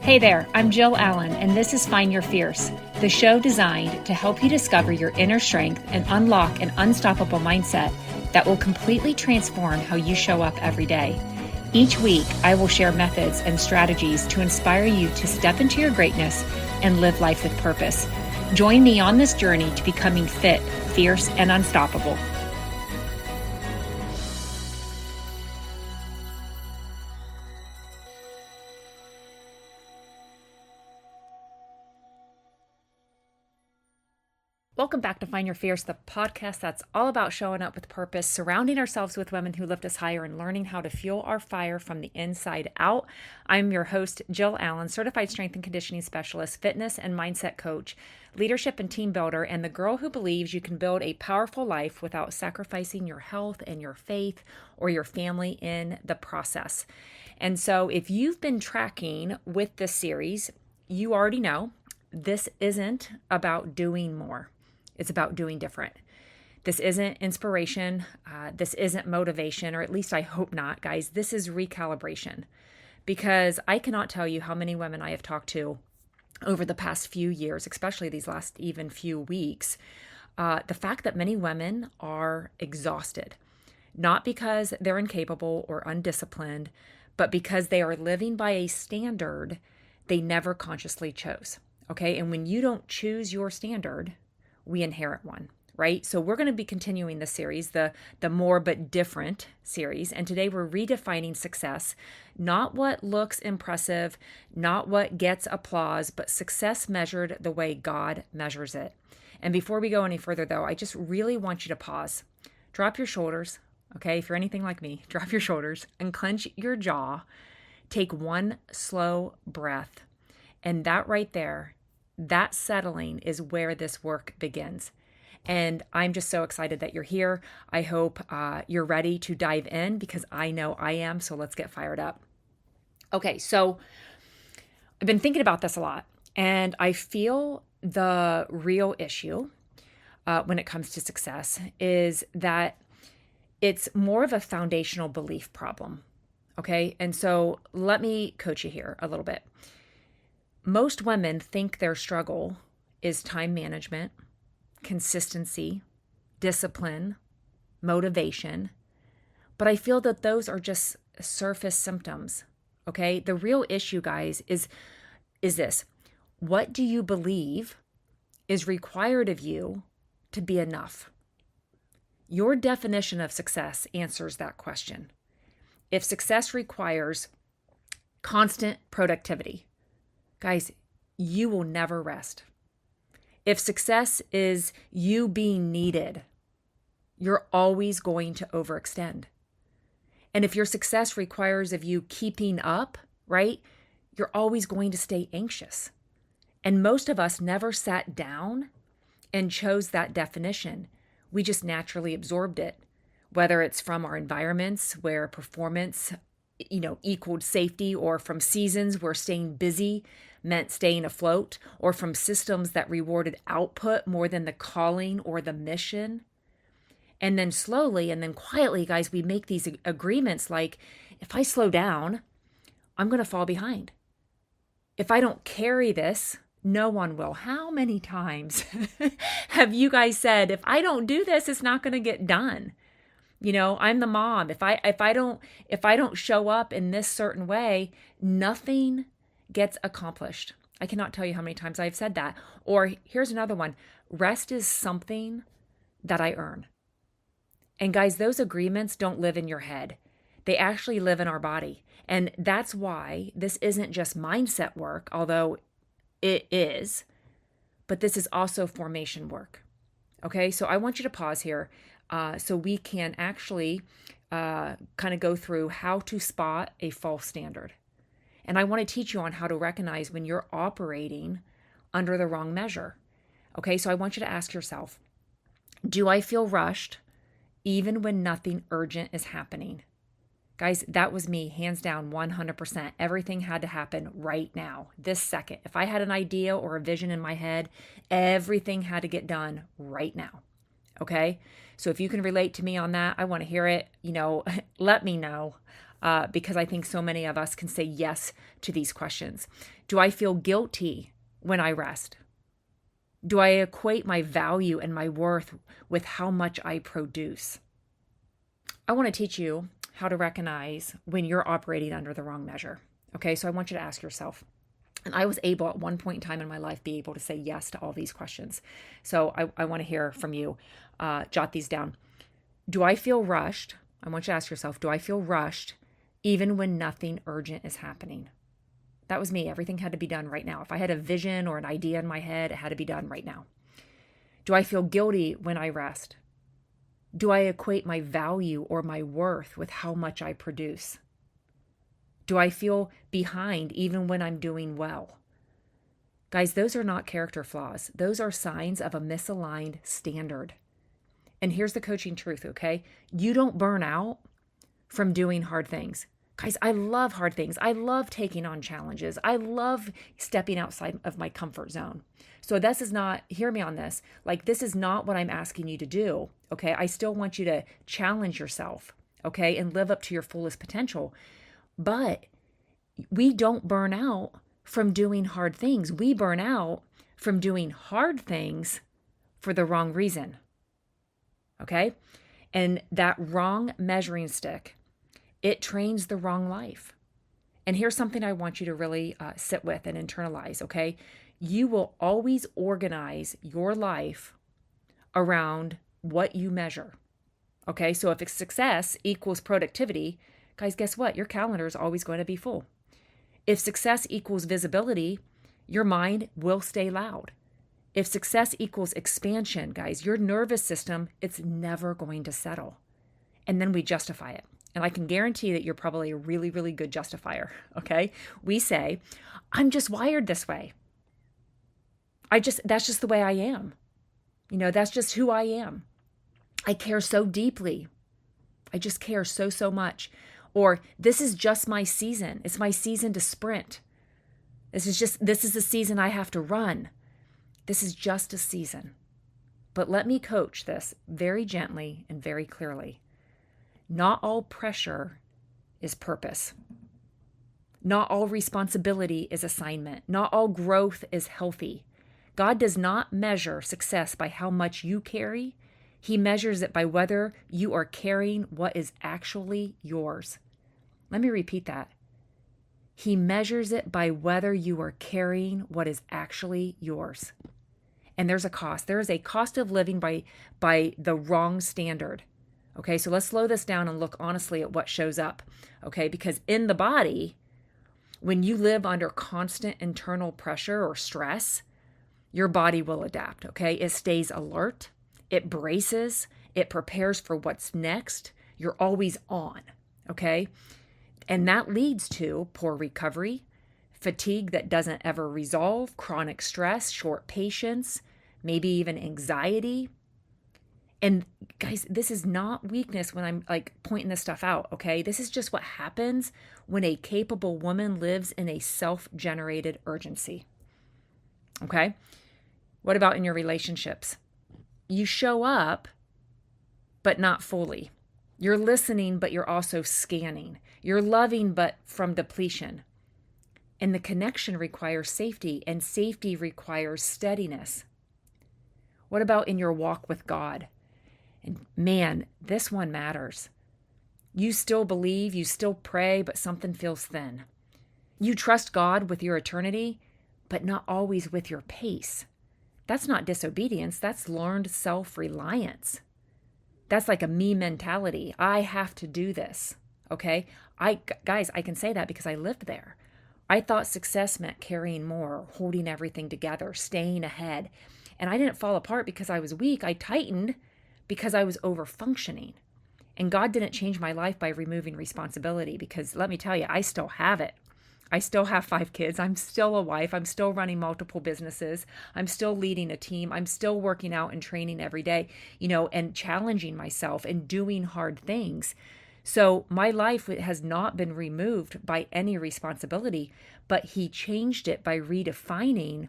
Hey there, I'm Jill Allen, and this is Find Your Fierce, the show designed to help you discover your inner strength and unlock an unstoppable mindset that will completely transform how you show up every day. Each week, I will share methods and strategies to inspire you to step into your greatness and live life with purpose. Join me on this journey to becoming fit, fierce, and unstoppable. Welcome back to Find Your Fierce, the podcast that's all about showing up with purpose, surrounding ourselves with women who lift us higher, and learning how to fuel our fire from the inside out. I'm your host, Jill Allen, certified strength and conditioning specialist, fitness and mindset coach, leadership and team builder, and the girl who believes you can build a powerful life without sacrificing your health and your faith or your family in the process. And so if you've been tracking with this series, you already know this isn't about doing more. It's about doing different. This isn't inspiration. This isn't motivation, or at least I hope not, guys. This is recalibration, because I cannot tell you how many women I have talked to over the past few years, especially these last even few weeks. The fact that many women are exhausted, not because they're incapable or undisciplined, but because they are living by a standard they never consciously chose. Okay. And when you don't choose your standard, we inherit one, right? So we're going to be continuing the series, the More But Different series. And today we're redefining success, not what looks impressive, not what gets applause, but success measured the way God measures it. And before we go any further though, I just really want you to pause, drop your shoulders. Okay. If you're anything like me, drop your shoulders and clench your jaw. Take one slow breath. And that right there, that settling is where this work begins. And I'm just so excited that you're here. I hope you're ready to dive in, because I know I am. So let's get fired up. Okay, so I've been thinking about this a lot, and I feel the real issue when it comes to success is that it's more of a foundational belief problem. Okay, and so let me coach you here a little bit. Most women think their struggle is time management, consistency, discipline, motivation, but I feel that those are just surface symptoms, okay? The real issue, guys, is this. What do you believe is required of you to be enough? Your definition of success answers that question. If success requires constant productivity, guys, you will never rest. If success is you being needed, you're always going to overextend. And if your success requires of you keeping up, right, you're always going to stay anxious. And most of us never sat down and chose that definition. We just naturally absorbed it, whether it's from our environments where performance, equaled safety, or from seasons where staying busy meant staying afloat, or from systems that rewarded output more than the calling or the mission. And then slowly and then quietly, guys, we make these agreements like, if I slow down, I'm going to fall behind. If I don't carry this, no one will. How many times have you guys said, if I don't do this, it's not going to get done? I'm the mom. If I don't show up in this certain way, nothing gets accomplished. I cannot tell you how many times I've said that. Or here's another one. Rest is something that I earn. And guys, those agreements don't live in your head. They actually live in our body. And that's why this isn't just mindset work, although it is, but this is also formation work. Okay, so I want you to pause here so we can actually kind of go through how to spot a false standard. And I want to teach you on how to recognize when you're operating under the wrong measure. Okay, so I want you to ask yourself, do I feel rushed even when nothing urgent is happening? Guys, that was me, hands down, 100%. Everything had to happen right now, this second. If I had an idea or a vision in my head, everything had to get done right now. Okay, so if you can relate to me on that, I want to hear it. Let me know. because I think so many of us can say yes to these questions. Do I feel guilty when I rest? Do I equate my value and my worth with how much I produce? I want to teach you how to recognize when you're operating under the wrong measure. Okay, so I want you to ask yourself. And I was able at one point in time in my life be able to say yes to all these questions. So I want to hear from you. Jot these down. Do I feel rushed? I want you to ask yourself, do I feel rushed even when nothing urgent is happening? That was me. Everything had to be done right now. If I had a vision or an idea in my head, it had to be done right now. Do I feel guilty when I rest? Do I equate my value or my worth with how much I produce? Do I feel behind even when I'm doing well? Guys, those are not character flaws. Those are signs of a misaligned standard. And here's the coaching truth, okay? You don't burn out from doing hard things. Guys, I love hard things. I love taking on challenges. I love stepping outside of my comfort zone. So this is not, hear me on this, like this is not what I'm asking you to do, okay? I still want you to challenge yourself, okay? And live up to your fullest potential. But we don't burn out from doing hard things. We burn out from doing hard things for the wrong reason, okay? And that wrong measuring stick, it trains the wrong life. And here's something I want you to really sit with and internalize, okay? You will always organize your life around what you measure, okay? So if success equals productivity, guys, guess what? Your calendar is always going to be full. If success equals visibility, your mind will stay loud. If success equals expansion, guys, your nervous system, it's never going to settle. And then we justify it. And I can guarantee that you're probably a really, really good justifier, okay? We say, I'm just wired this way. That's just the way I am. That's just who I am. I care so deeply. I just care so, so much. Or this is just my season. It's my season to sprint. This is the season I have to run. This is just a season. But let me coach this very gently and very clearly. Not all pressure is purpose. Not all responsibility is assignment. Not all growth is healthy. God does not measure success by how much you carry. He measures it by whether you are carrying what is actually yours. Let me repeat that. He measures it by whether you are carrying what is actually yours. And there's a cost. There is a cost of living by the wrong standard. Okay, so let's slow this down and look honestly at what shows up. Okay, because in the body, when you live under constant internal pressure or stress, your body will adapt. Okay, it stays alert, it braces, it prepares for what's next. You're always on. Okay, and that leads to poor recovery, fatigue that doesn't ever resolve, chronic stress, short patience, maybe even anxiety. And guys, this is not weakness when I'm like pointing this stuff out, okay? This is just what happens when a capable woman lives in a self-generated urgency, okay? What about in your relationships? You show up, but not fully. You're listening, but you're also scanning. You're loving, but from depletion. And the connection requires safety, and safety requires steadiness. What about in your walk with God? And man, this one matters. You still believe, you still pray, but something feels thin. You trust God with your eternity, but not always with your pace. That's not disobedience, that's learned self-reliance. That's like a me mentality. I have to do this, okay? Guys, I can say that because I lived there. I thought success meant carrying more, holding everything together, staying ahead. And I didn't fall apart because I was weak. I tightened because I was over-functioning. And God didn't change my life by removing responsibility because let me tell you, I still have it. I still have 5 kids. I'm still a wife. I'm still running multiple businesses. I'm still leading a team. I'm still working out and training every day, and challenging myself and doing hard things. So my life has not been removed by any responsibility, but He changed it by redefining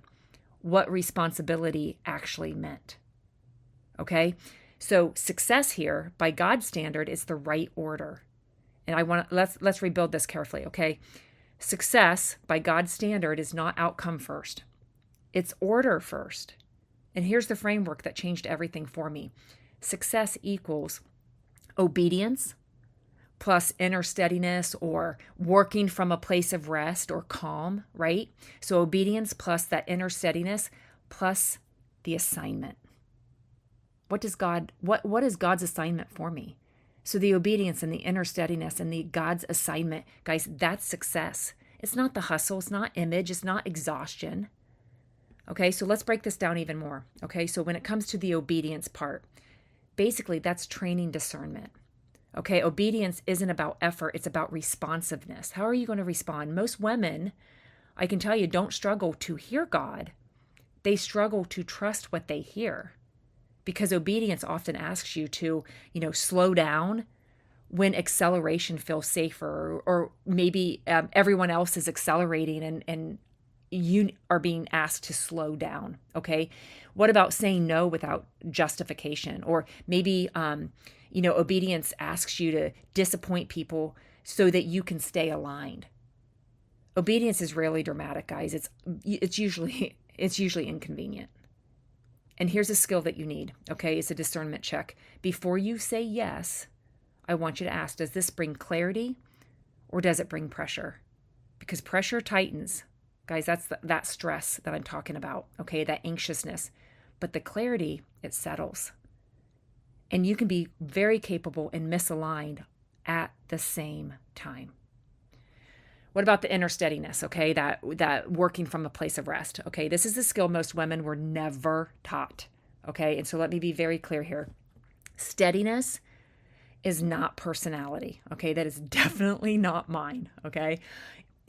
what responsibility actually meant. Okay? So success here, by God's standard, is the right order. And let's rebuild this carefully, okay? Success by God's standard is not outcome first. It's order first. And here's the framework that changed everything for me. Success equals obedience plus inner steadiness or working from a place of rest or calm, right? So obedience plus that inner steadiness plus the assignment. What is God's assignment for me? So the obedience and the inner steadiness and the God's assignment, guys, that's success. It's not the hustle. It's not image. It's not exhaustion. Okay, so let's break this down even more. Okay, so when it comes to the obedience part, basically that's training discernment. Okay, obedience isn't about effort. It's about responsiveness. How are you going to respond? Most women, I can tell you, don't struggle to hear God. They struggle to trust what they hear, because obedience often asks you to, slow down when acceleration feels safer, or maybe everyone else is accelerating and you are being asked to slow down. Okay. What about saying no without justification? Or maybe, obedience asks you to disappoint people so that you can stay aligned. Obedience is rarely dramatic, guys. It's usually inconvenient. And here's a skill that you need, okay? It's a discernment check. Before you say yes, I want you to ask, does this bring clarity or does it bring pressure? Because pressure tightens. Guys, that's that stress that I'm talking about, okay? That anxiousness. But the clarity, it settles. And you can be very capable and misaligned at the same time. What about the inner steadiness, okay? That working from a place of rest, okay? This is a skill most women were never taught, okay? And so let me be very clear here. Steadiness is not personality, okay? That is definitely not mine, okay?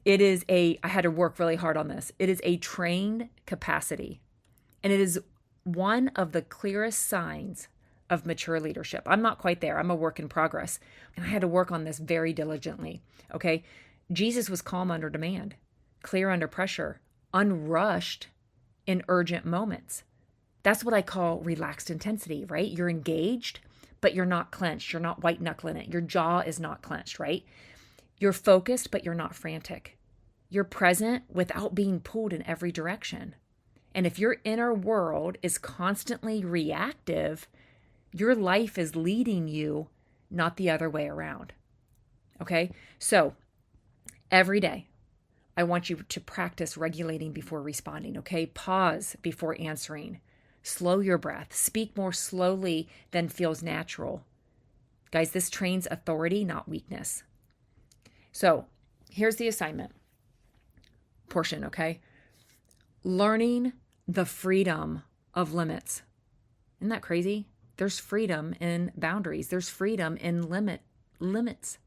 I had to work really hard on this. It is a trained capacity, and it is one of the clearest signs of mature leadership. I'm not quite there. I'm a work in progress, and I had to work on this very diligently, okay? Jesus was calm under demand, clear under pressure, unrushed in urgent moments. That's what I call relaxed intensity, right? You're engaged, but you're not clenched. You're not white knuckling it. Your jaw is not clenched, right? You're focused, but you're not frantic. You're present without being pulled in every direction. And if your inner world is constantly reactive, your life is leading you, not the other way around. Okay? So, every day, I want you to practice regulating before responding, okay? Pause before answering. Slow your breath. Speak more slowly than feels natural. Guys, this trains authority, not weakness. So here's the assignment portion, okay? Learning the freedom of limits. Isn't that crazy? There's freedom in boundaries. There's freedom in limits.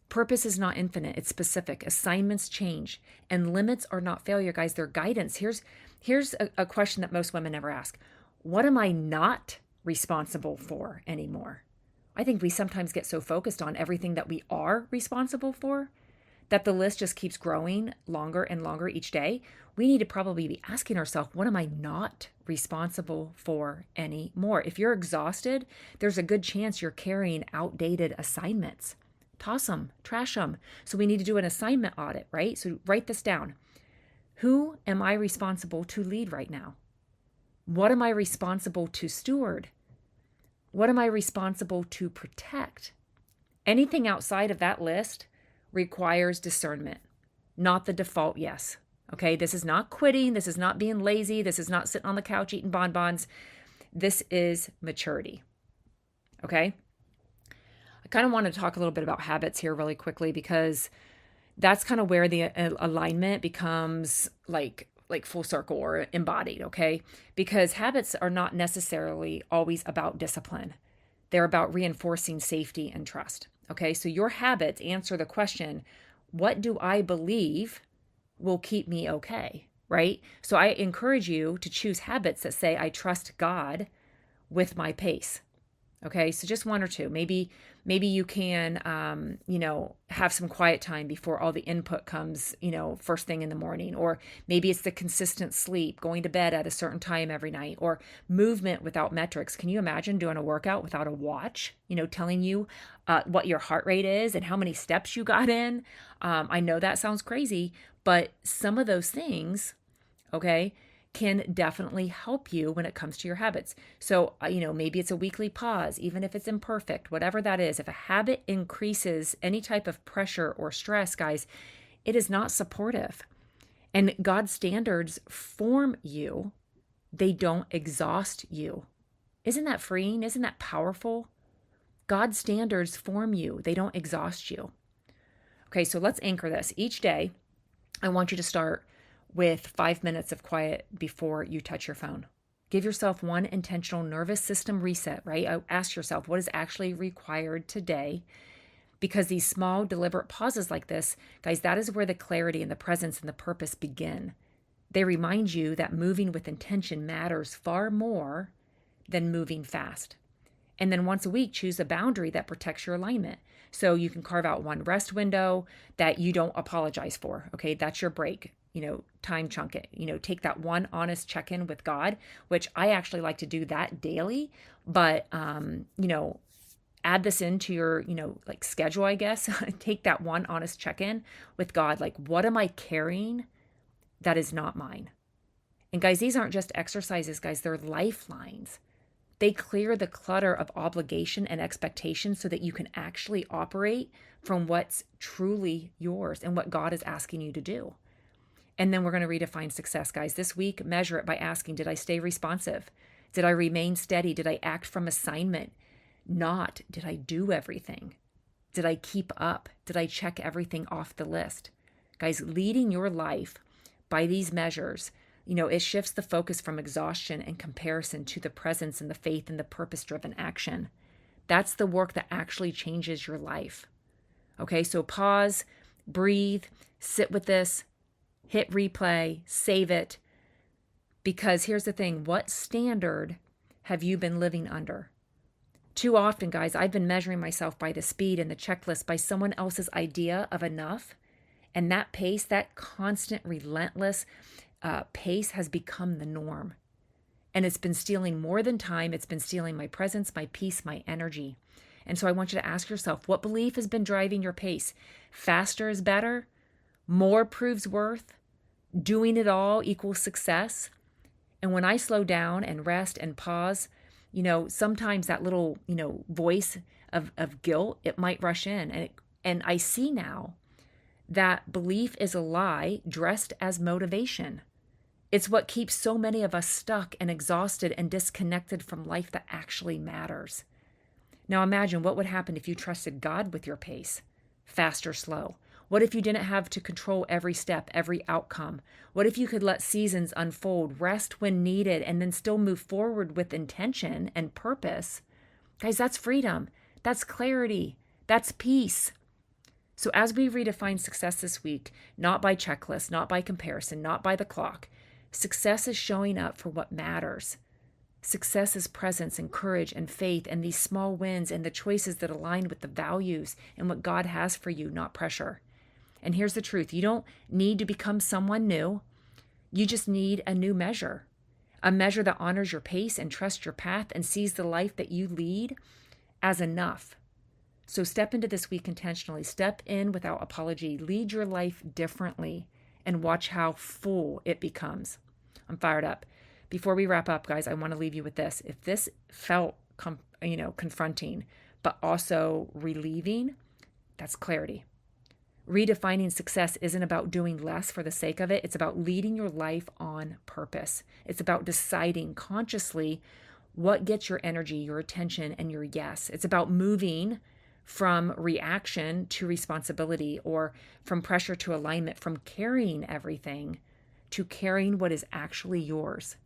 Purpose is not infinite. It's specific. Assignments change. And limits are not failure, guys. They're guidance. Here's a question that most women never ask. What am I not responsible for anymore? I think we sometimes get so focused on everything that we are responsible for that the list just keeps growing longer and longer each day. We need to probably be asking ourselves, what am I not responsible for anymore? If you're exhausted, there's a good chance you're carrying outdated assignments. Toss them, trash them. So we need to do an assignment audit, right? So write this down. Who am I responsible to lead right now? What am I responsible to steward? What am I responsible to protect? Anything outside of that list requires discernment, not the default yes. Okay, this is not quitting. This is not being lazy. This is not sitting on the couch eating bonbons. This is maturity. Okay? I kind of want to talk a little bit about habits here really quickly, because that's kind of where the alignment becomes like full circle or embodied, okay? Because habits are not necessarily always about discipline. They're about reinforcing safety and trust, okay? So your habits answer the question, what do I believe will keep me okay, right? So I encourage you to choose habits that say, I trust God with my pace. Okay, so just one or two. Maybe you can, have some quiet time before all the input comes, first thing in the morning. Or maybe it's the consistent sleep, going to bed at a certain time every night, or movement without metrics. Can you imagine doing a workout without a watch, telling you what your heart rate is and how many steps you got in? I know that sounds crazy, but some of those things, okay, can definitely help you when it comes to your habits. So, maybe it's a weekly pause, even if it's imperfect, whatever that is. If a habit increases any type of pressure or stress, guys, it is not supportive. And God's standards form you, they don't exhaust you. Isn't that freeing? Isn't that powerful? God's standards form you, they don't exhaust you. Okay, so let's anchor this. Each day, I want you to start with 5 minutes of quiet before you touch your phone. Give yourself one intentional nervous system reset, right? Ask yourself, what is actually required today? Because these small, deliberate pauses like this, guys, that is where the clarity and the presence and the purpose begin. They remind you that moving with intention matters far more than moving fast. And then once a week, choose a boundary that protects your alignment. So you can carve out one rest window that you don't apologize for. Okay, that's your break. Time chunk it. Take that one honest check-in with God, which I actually like to do that daily. But add this into your, schedule, I guess. Take that one honest check-in with God. Like, what am I carrying that is not mine? And guys, these aren't just exercises, guys. They're lifelines. They clear the clutter of obligation and expectation so that you can actually operate from what's truly yours and what God is asking you to do. And then we're going to redefine success, guys. This week, measure it by asking, did I stay responsive? Did I remain steady? Did I act from assignment? Not, did I do everything? Did I keep up? Did I check everything off the list? Guys, leading your life by these measures, it shifts the focus from exhaustion and comparison to the presence and the faith and the purpose-driven action. That's the work that actually changes your life. Okay, so pause, breathe, sit with this, hit replay, save it. Because here's the thing, what standard have you been living under? Too often, guys, I've been measuring myself by the speed and the checklist by someone else's idea of enough. And that pace, that constant, relentless pace has become the norm. And it's been stealing more than time. It's been stealing my presence, my peace, my energy. And so I want you to ask yourself, what belief has been driving your pace? Faster is better? More proves worth? Doing it all equals success? And when I slow down and rest and pause, sometimes that little, voice of guilt, it might rush in. And I see now that belief is a lie dressed as motivation. It's what keeps so many of us stuck and exhausted and disconnected from life that actually matters. Now imagine what would happen if you trusted God with your pace, fast or slow. What if you didn't have to control every step, every outcome? What if you could let seasons unfold, rest when needed, and then still move forward with intention and purpose? Guys, that's freedom. That's clarity. That's peace. So as we redefine success this week, not by checklist, not by comparison, not by the clock, success is showing up for what matters. Success is presence and courage and faith and these small wins and the choices that align with the values and what God has for you, not pressure. And here's the truth. You don't need to become someone new. You just need a new measure, a measure that honors your pace and trusts your path and sees the life that you lead as enough. So step into this week intentionally. Step in without apology. Lead your life differently and watch how full it becomes. I'm fired up. Before we wrap up, guys, I want to leave you with this. If this felt confronting, but also relieving, that's clarity. Redefining success isn't about doing less for the sake of it. It's about leading your life on purpose. It's about deciding consciously what gets your energy, your attention, and your yes. It's about moving from reaction to responsibility, or from pressure to alignment, from carrying everything to carrying what is actually yours.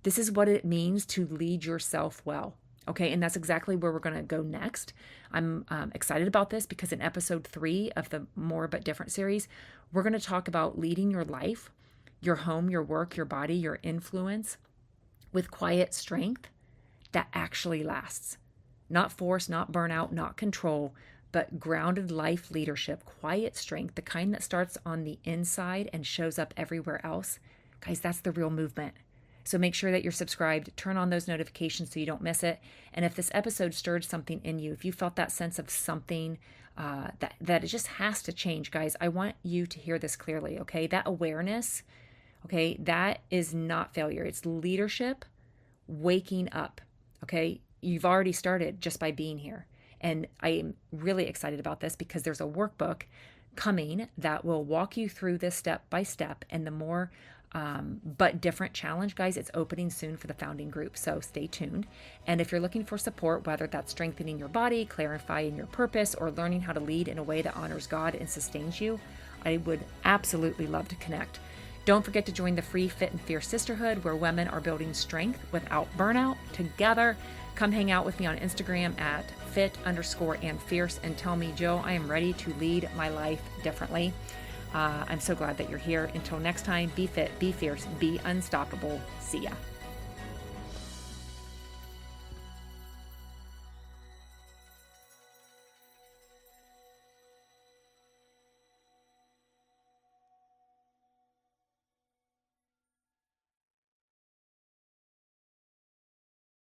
This is what it means to lead yourself well. Okay, and that's exactly where we're going to go next. I'm excited about this because in episode 3 of the More But Different series, we're going to talk about leading your life, your home, your work, your body, your influence with quiet strength that actually lasts. Not force, not burnout, not control, but grounded life leadership, quiet strength, the kind that starts on the inside and shows up everywhere else. Guys, that's the real movement. So make sure that you're subscribed, turn on those notifications so you don't miss it. And if this episode stirred something in you, if you felt that sense of something that it just has to change, guys, I want you to hear this clearly, okay? That awareness, okay, that is not failure. It's leadership waking up, okay? You've already started just by being here. And I am really excited about this because there's a workbook coming that will walk you through this step by step, and the more but different challenge, guys, it's opening soon for the founding group. So stay tuned. And if you're looking for support, whether that's strengthening your body, clarifying your purpose, or learning how to lead in a way that honors God and sustains you, I would absolutely love to connect. Don't forget to join the free Fit and Fierce Sisterhood, where women are building strength without burnout together. Come hang out with me on Instagram at fit_and_fierce and tell me, Jill, I am ready to lead my life differently. I'm so glad that you're here. Until next time, be fit, be fierce, be unstoppable. See ya.